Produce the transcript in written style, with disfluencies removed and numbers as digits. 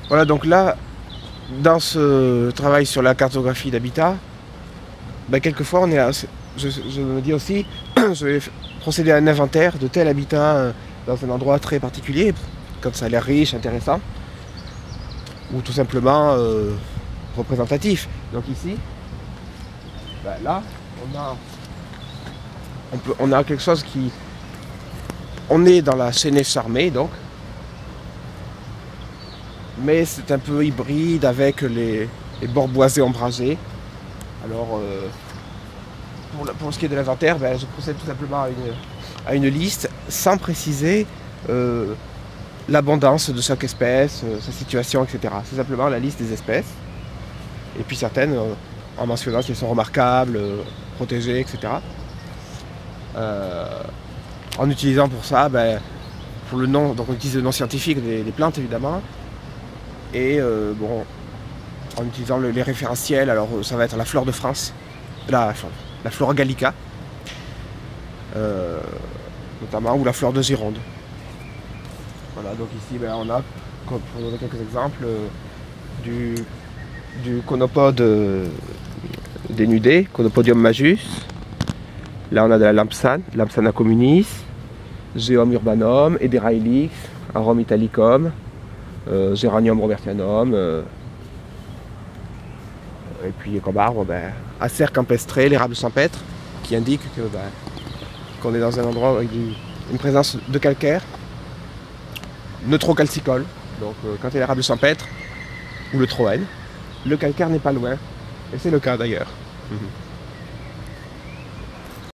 Voilà, donc là, dans ce travail sur la cartographie d'habitat, ben, quelquefois on est je me dis aussi, je vais procéder à un inventaire de tel habitat dans un endroit très particulier, quand ça a l'air riche, intéressant, ou tout simplement représentatif. Donc ici, ben là, on a quelque chose qui... On est dans la Sénéchs-Armée, donc, mais c'est un peu hybride avec les bords boisés ombragés. Alors, pour ce qui est de l'inventaire, ben, je procède tout simplement à une liste sans préciser l'abondance de chaque espèce, sa situation, etc. C'est simplement la liste des espèces. Et puis certaines, en mentionnant qu'elles sont remarquables, protégées, etc. En utilisant pour ça, ben, pour le nom, donc on utilise le nom scientifique des plantes évidemment. Et bon, en utilisant les référentiels, alors ça va être la flore de France, la Flora gallica, notamment, ou la flore de Gironde. Voilà, donc ici ben, on a, pour donner quelques exemples, du conopode dénudé, Conopodium majus. Là on a de la Lampsana communis, Geum urbanum, Ederailix, Arum italicum, Geranium robertianum, et puis comme arbre, ben, Acer campestre, l'érable champêtre, qui indique que qu'on est dans un endroit avec une présence de calcaire, neutrocalcicole, donc quand il y a l'érable champêtre ou le troène, le calcaire n'est pas loin, et c'est le cas d'ailleurs.